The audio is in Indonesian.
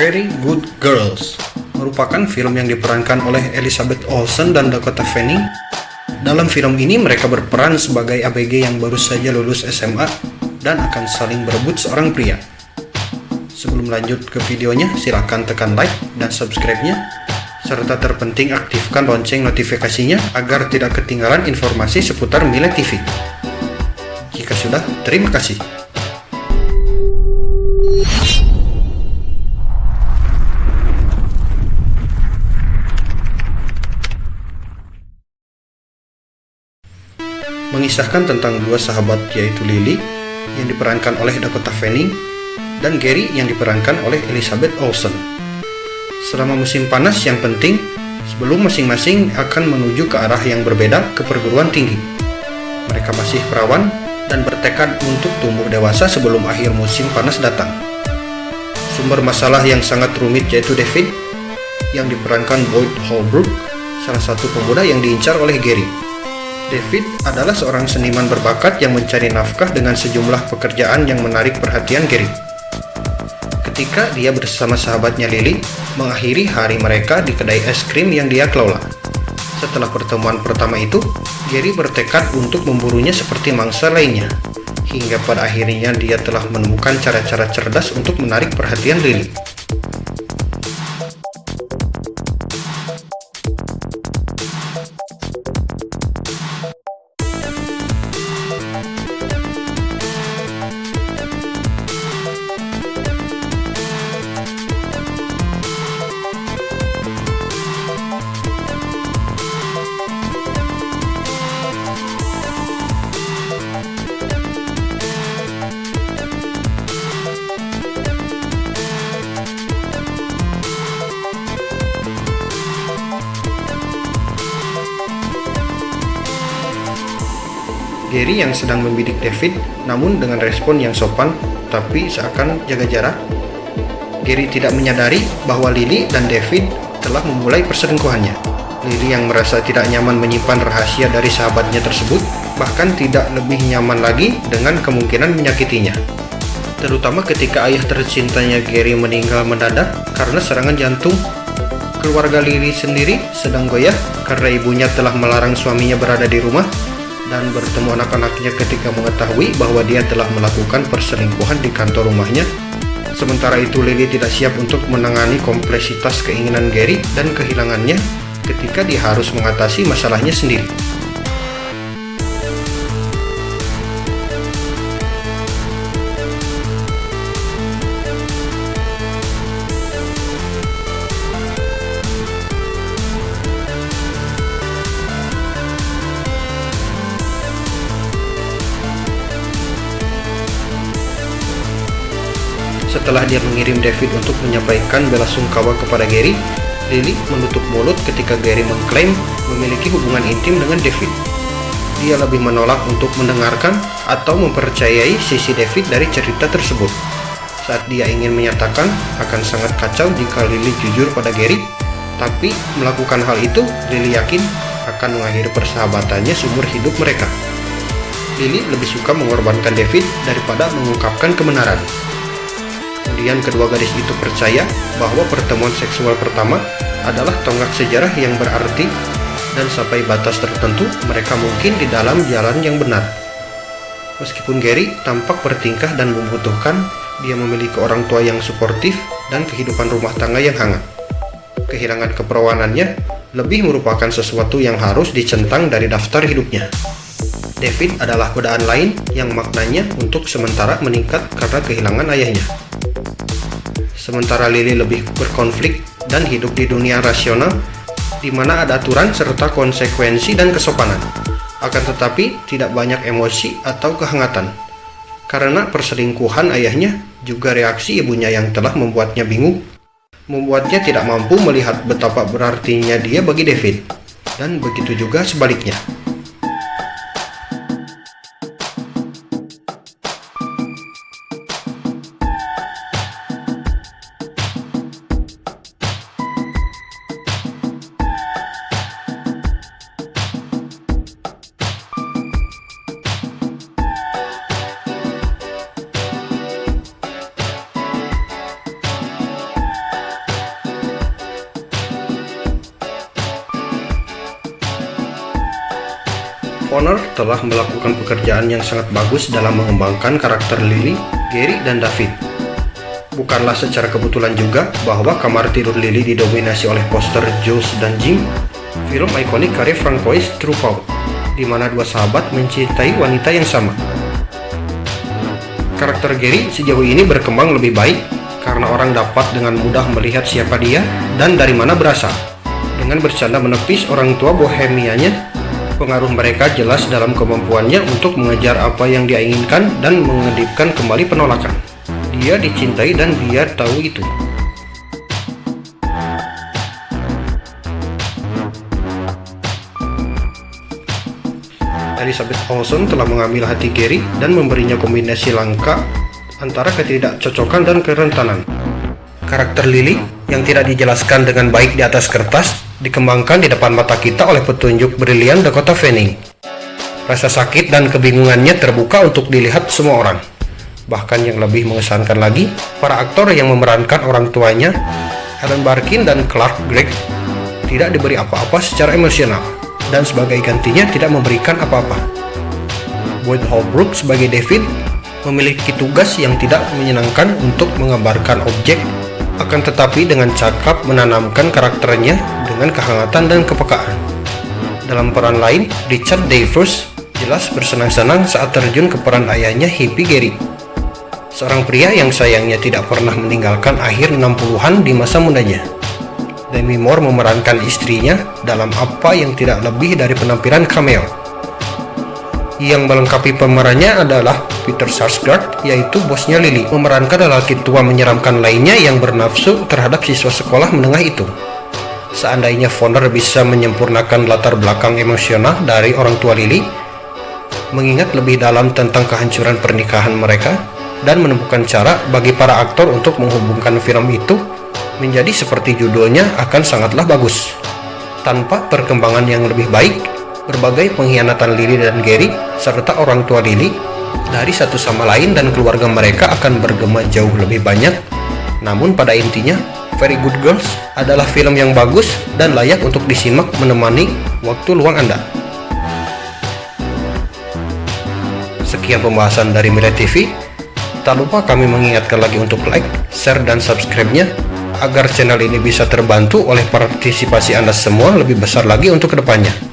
Very Good Girls merupakan film yang diperankan oleh Elizabeth Olsen dan Dakota Fanning. Dalam film ini mereka berperan sebagai ABG yang baru saja lulus SMA dan akan saling berebut seorang pria. Sebelum lanjut ke videonya, silakan tekan like dan subscribe-nya, serta terpenting aktifkan lonceng notifikasinya agar tidak ketinggalan informasi seputar Mile TV. Jika sudah, terima kasih. Mengisahkan tentang dua sahabat, yaitu Lily yang diperankan oleh Dakota Fanning dan Gary yang diperankan oleh Elizabeth Olsen. Selama musim panas yang penting, sebelum masing-masing akan menuju ke arah yang berbeda ke perguruan tinggi. Mereka masih perawan dan bertekad untuk tumbuh dewasa sebelum akhir musim panas datang. Sumber masalah yang sangat rumit yaitu David yang diperankan Boyd Holbrook, salah satu pemuda yang diincar oleh Gary. David adalah seorang seniman berbakat yang mencari nafkah dengan sejumlah pekerjaan yang menarik perhatian Gary. Ketika dia bersama sahabatnya Lily mengakhiri hari mereka di kedai es krim yang dia kelola. Setelah pertemuan pertama itu, Gary bertekad untuk memburunya seperti mangsa lainnya. Hingga pada akhirnya dia telah menemukan cara-cara cerdas untuk menarik perhatian Lily. Gary yang sedang membidik David, namun dengan respon yang sopan tapi seakan jaga jarak. Gary tidak menyadari bahwa Lily dan David telah memulai perselingkuhannya. Lily yang merasa tidak nyaman menyimpan rahasia dari sahabatnya tersebut, bahkan tidak lebih nyaman lagi dengan kemungkinan menyakitinya. Terutama ketika ayah tercintanya Gary meninggal mendadak karena serangan jantung. Keluarga Lily sendiri sedang goyah karena ibunya telah melarang suaminya berada di rumah dan bertemu anak-anaknya ketika mengetahui bahwa dia telah melakukan perselingkuhan di kantor rumahnya. Sementara itu Lily tidak siap untuk menangani kompleksitas keinginan Gary dan kehilangannya ketika dia harus mengatasi masalahnya sendiri. Setelah dia mengirim David untuk menyampaikan bela sungkawa kepada Gary, Lily menutup mulut ketika Gary mengklaim memiliki hubungan intim dengan David. Dia lebih menolak untuk mendengarkan atau mempercayai sisi David dari cerita tersebut. Saat dia ingin menyatakan akan sangat kacau jika Lily jujur pada Gary, tapi melakukan hal itu Lily yakin akan mengakhiri persahabatannya seumur hidup mereka. Lily lebih suka mengorbankan David daripada mengungkapkan kebenaran. Kemudian kedua gadis itu percaya bahwa pertemuan seksual pertama adalah tonggak sejarah yang berarti dan sampai batas tertentu mereka mungkin di dalam jalan yang benar. Meskipun Gary tampak bertingkah dan membutuhkan, dia memiliki orang tua yang suportif dan kehidupan rumah tangga yang hangat. Kehilangan keperawanannya lebih merupakan sesuatu yang harus dicentang dari daftar hidupnya. David adalah godaan lain yang maknanya untuk sementara meningkat karena kehilangan ayahnya. Sementara Lily lebih berkonflik dan hidup di dunia rasional, di mana ada aturan serta konsekuensi dan kesopanan. Akan tetapi tidak banyak emosi atau kehangatan. Karena perselingkuhan ayahnya, juga reaksi ibunya yang telah membuatnya bingung, membuatnya tidak mampu melihat betapa berartinya dia bagi David. Dan begitu juga sebaliknya. Showrunner telah melakukan pekerjaan yang sangat bagus dalam mengembangkan karakter Lily, Gary, dan David. Bukanlah secara kebetulan juga bahwa kamar tidur Lily didominasi oleh poster Jules dan Jim, film ikonik karya Francois Truffaut, di mana dua sahabat mencintai wanita yang sama. Karakter Gary sejauh ini berkembang lebih baik karena orang dapat dengan mudah melihat siapa dia dan dari mana berasal. Dengan bercanda menepis orang tua bohemianya, pengaruh mereka jelas dalam kemampuannya untuk mengejar apa yang dia inginkan dan mengedipkan kembali penolakan. Dia dicintai dan dia tahu itu. Elizabeth Olsen telah mengambil hati Gary dan memberinya kombinasi langka antara ketidakcocokan dan kerentanan. Karakter Lily yang tidak dijelaskan dengan baik di atas kertas dikembangkan di depan mata kita oleh petunjuk brilian Dakota Fanning. Rasa sakit dan kebingungannya terbuka untuk dilihat semua orang. Bahkan yang lebih mengesankan lagi, para aktor yang memerankan orang tuanya, Ellen Barkin dan Clark Gregg, tidak diberi apa-apa secara emosional, dan sebagai gantinya tidak memberikan apa-apa. Boyd Holbrook sebagai David memiliki tugas yang tidak menyenangkan untuk menggambarkan objek, akan tetapi dengan cakap menanamkan karakternya dengan kehangatan dan kepekaan. Dalam peran lain, Richard Dreyfuss jelas bersenang-senang saat terjun ke peran ayahnya hippie Gary, seorang pria yang sayangnya tidak pernah meninggalkan akhir 60-an di masa mudanya. Demi Moore memerankan istrinya dalam apa yang tidak lebih dari penampilan cameo. Yang melengkapi pemerannya adalah Peter Sarsgaard, yaitu bosnya Lily, memerankan lelaki tua menyeramkan lainnya yang bernafsu terhadap siswa sekolah menengah itu. Seandainya Fonner bisa menyempurnakan latar belakang emosional dari orang tua Lily, mengingat lebih dalam tentang kehancuran pernikahan mereka, dan menemukan cara bagi para aktor untuk menghubungkan film itu menjadi seperti judulnya, akan sangatlah bagus. Tanpa perkembangan yang lebih baik, berbagai pengkhianatan Lily dan Gary serta orang tua Lily dari satu sama lain dan keluarga mereka akan bergema jauh lebih banyak. Namun pada intinya, Very Good Girls adalah film yang bagus dan layak untuk disimak menemani waktu luang Anda. Sekian pembahasan dari Mira TV. Tak lupa kami mengingatkan lagi untuk like, share, dan subscribe-nya agar channel ini bisa terbantu oleh partisipasi Anda semua lebih besar lagi untuk kedepannya.